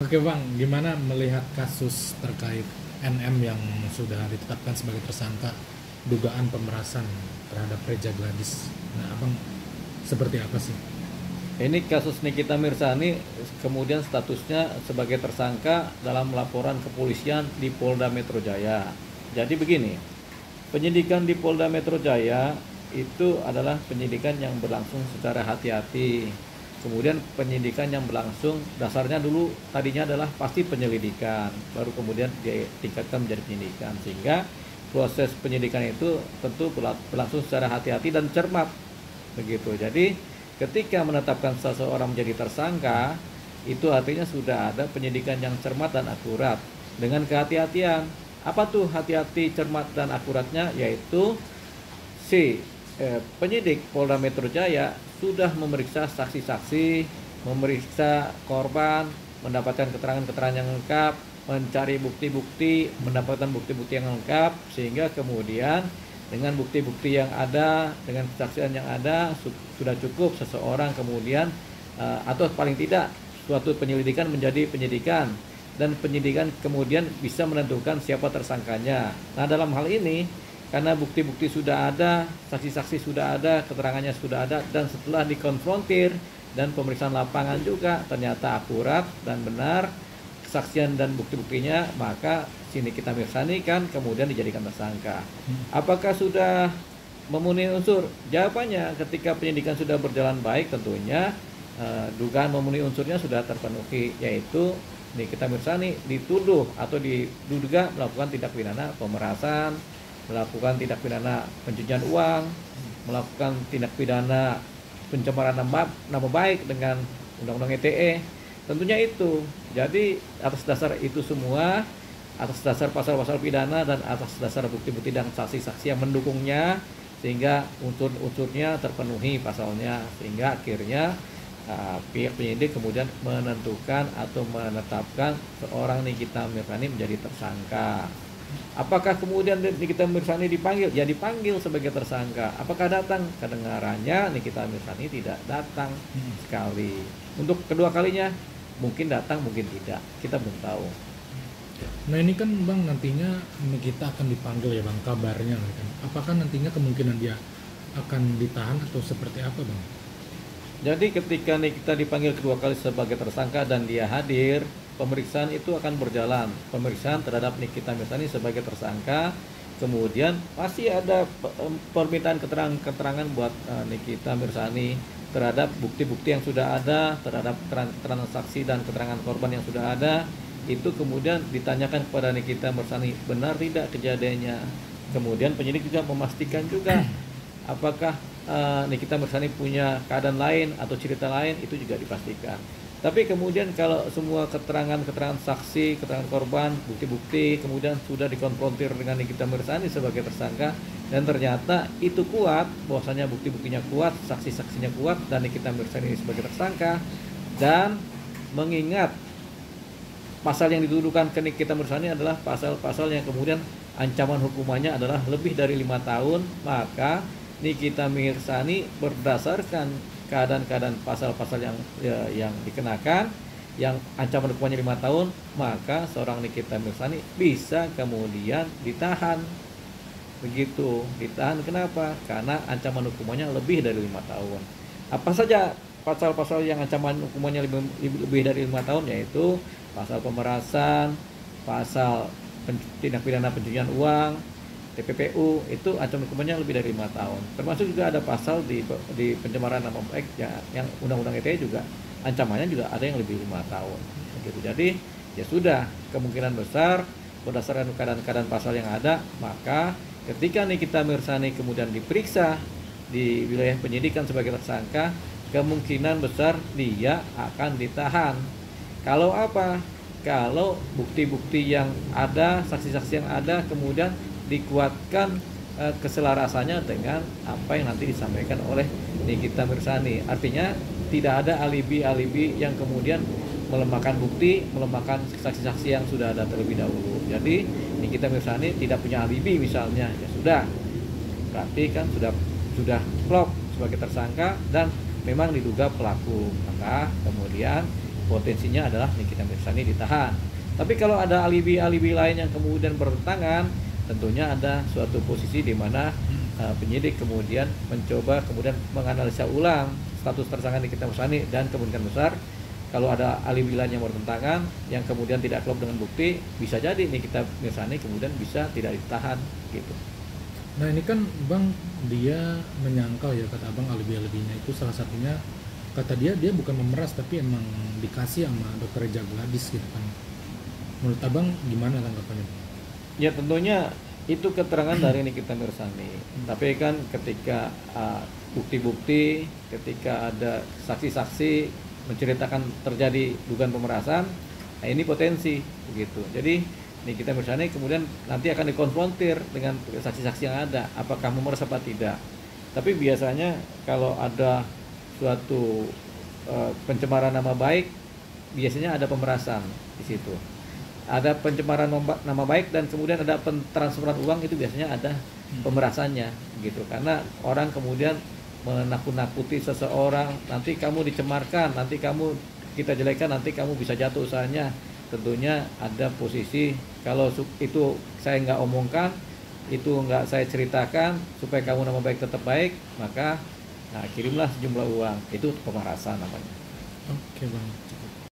Oke Bang, gimana melihat kasus terkait NM yang sudah ditetapkan sebagai tersangka dugaan pemerasan terhadap Reja Gladys? Nah, Abang seperti apa sih? Ini kasus Nikita Mirzani kemudian statusnya sebagai tersangka dalam laporan kepolisian di Polda Metro Jaya. Jadi begini, penyidikan di Polda Metro Jaya itu adalah penyidikan yang berlangsung secara hati-hati. Kemudian penyidikan yang berlangsung dasarnya dulu tadinya adalah pasti penyelidikan, baru kemudian ditingkatkan menjadi penyidikan, sehingga proses penyidikan itu tentu berlangsung secara hati-hati dan cermat begitu. Jadi ketika menetapkan seseorang menjadi tersangka, itu artinya sudah ada penyidikan yang cermat dan akurat dengan kehati-hatian. Apa tuh hati-hati, cermat dan akuratnya? Yaitu si penyidik Polda Metro Jaya sudah memeriksa saksi-saksi, memeriksa korban, mendapatkan keterangan-keterangan yang lengkap, mencari bukti-bukti, mendapatkan bukti-bukti yang lengkap, sehingga kemudian dengan bukti-bukti yang ada, dengan kesaksian yang ada, sudah cukup seseorang kemudian atau paling tidak suatu penyelidikan menjadi penyidikan, dan penyidikan kemudian bisa menentukan siapa tersangkanya. Nah, dalam hal ini karena bukti-bukti sudah ada, saksi-saksi sudah ada, keterangannya sudah ada, dan setelah dikonfrontir dan pemeriksaan lapangan juga ternyata akurat dan benar kesaksian dan bukti-buktinya, maka si Nikita Mirzani kan kemudian dijadikan tersangka. Apakah sudah memenuhi unsur? Jawabannya ketika penyidikan sudah berjalan baik tentunya dugaan memenuhi unsurnya sudah terpenuhi, yaitu Nikita Mirzani dituduh atau diduga melakukan tindak pidana pemerasan, melakukan tindak pidana pencucian uang, melakukan tindak pidana pencemaran nama baik dengan Undang-Undang ITE. Tentunya itu. Jadi atas dasar itu semua, atas dasar pasal-pasal pidana dan atas dasar bukti-bukti dan saksi-saksi yang mendukungnya, sehingga unsur-unsurnya terpenuhi pasalnya, sehingga akhirnya pihak penyidik kemudian menentukan atau menetapkan seorang Nikita Mirzani menjadi tersangka. Apakah kemudian Nikita Mirzani dipanggil? Ya, dipanggil sebagai tersangka. Apakah datang? Kedengarannya Nikita Mirzani tidak datang sekali. Untuk kedua kalinya mungkin datang, mungkin tidak. Kita belum tahu. Nah ini kan Bang nantinya Nikita akan dipanggil ya Bang, kabarnya kan. Apakah nantinya kemungkinan dia akan ditahan atau seperti apa Bang? Jadi ketika Nikita dipanggil kedua kali sebagai tersangka dan dia hadir, pemeriksaan itu akan berjalan. Pemeriksaan terhadap Nikita Mirzani sebagai tersangka, kemudian pasti ada permintaan keterangan buat Nikita Mirzani terhadap bukti-bukti yang sudah ada, terhadap keterangan saksi dan keterangan korban yang sudah ada. Itu kemudian ditanyakan kepada Nikita Mirzani, benar tidak kejadiannya. Kemudian penyidik juga memastikan juga apakah Nikita Mirzani punya keadaan lain atau cerita lain, itu juga dipastikan. Tapi kemudian kalau semua keterangan saksi, keterangan korban, bukti-bukti kemudian sudah dikonfrontir dengan Nikita Mirzani sebagai tersangka, dan ternyata itu kuat, bahwasanya bukti-buktinya kuat, saksi-saksinya kuat, dan Nikita Mirzani sebagai tersangka, dan mengingat pasal yang dituduhkan ke Nikita Mirzani adalah pasal-pasal yang kemudian ancaman hukumannya adalah lebih dari 5 tahun, maka Nikita Mirzani berdasarkan keadaan-keadaan pasal-pasal yang dikenakan, yang ancaman hukumannya 5 tahun, maka seorang Nikita Mirzani bisa kemudian ditahan. Begitu, ditahan kenapa? Karena ancaman hukumannya lebih dari 5 tahun. Apa saja pasal-pasal yang ancaman hukumannya lebih dari 5 tahun? Yaitu pasal pemerasan, pasal tindak pidana pencucian uang, TPPU, itu ancaman hukumannya lebih dari 5 tahun. Termasuk juga ada pasal di pencemaran nama baik yang Undang-Undang ITE juga ancamannya juga ada yang lebih 5 tahun. Begitu. Jadi ya sudah, kemungkinan besar berdasarkan keadaan-keadaan pasal yang ada, maka ketika Nikita Mirzani kemudian diperiksa di wilayah penyidikan sebagai tersangka, kemungkinan besar dia akan ditahan. Kalau apa? Kalau bukti-bukti yang ada, saksi-saksi yang ada kemudian dikuatkan keselarasannya dengan apa yang nanti disampaikan oleh Nikita Mirzani. Artinya tidak ada alibi-alibi yang kemudian melemahkan bukti, melemahkan saksi-saksi yang sudah ada terlebih dahulu. Jadi Nikita Mirzani tidak punya alibi misalnya, ya sudah, berarti kan sudah klop sebagai tersangka dan memang diduga pelaku. Maka kemudian potensinya adalah Nikita Mirzani ditahan. Tapi kalau ada alibi-alibi lain yang kemudian bertentangan, tentunya ada suatu posisi di mana penyidik kemudian mencoba kemudian menganalisa ulang status tersangka Nikita Mirzani, dan kemungkinan besar kalau ada alibi lain yang bertentangan yang kemudian tidak klop dengan bukti, bisa jadi Nikita Mirzani kemudian bisa tidak ditahan gitu. Nah ini kan Bang, dia menyangkal ya, kata Abang alibi-alibinya itu salah satunya, kata dia bukan memeras tapi emang dikasih sama dokter Reja Gladys gitu kan. Menurut Abang gimana tanggapannya? Ya tentunya itu keterangan dari Nikita Mirzani. Tapi kan ketika bukti-bukti, ketika ada saksi-saksi menceritakan terjadi dugaan pemerasan, nah ini potensi begitu. Jadi Nikita Mirzani kemudian nanti akan dikonfrontir dengan saksi-saksi yang ada, apakah memeras apa tidak. Tapi biasanya kalau ada suatu pencemaran nama baik, biasanya ada pemerasan di situ. Ada pencemaran nama baik dan kemudian ada pentransferan uang, itu biasanya ada pemerasannya gitu. Karena orang kemudian menakut-nakuti seseorang, nanti kamu dicemarkan, nanti kamu kita jelekkan, nanti kamu bisa jatuh usahanya. Tentunya ada posisi kalau itu saya nggak omongkan, itu nggak saya ceritakan supaya kamu nama baik tetap baik, maka kirimlah sejumlah uang, itu pemerasan namanya. Oke Bang.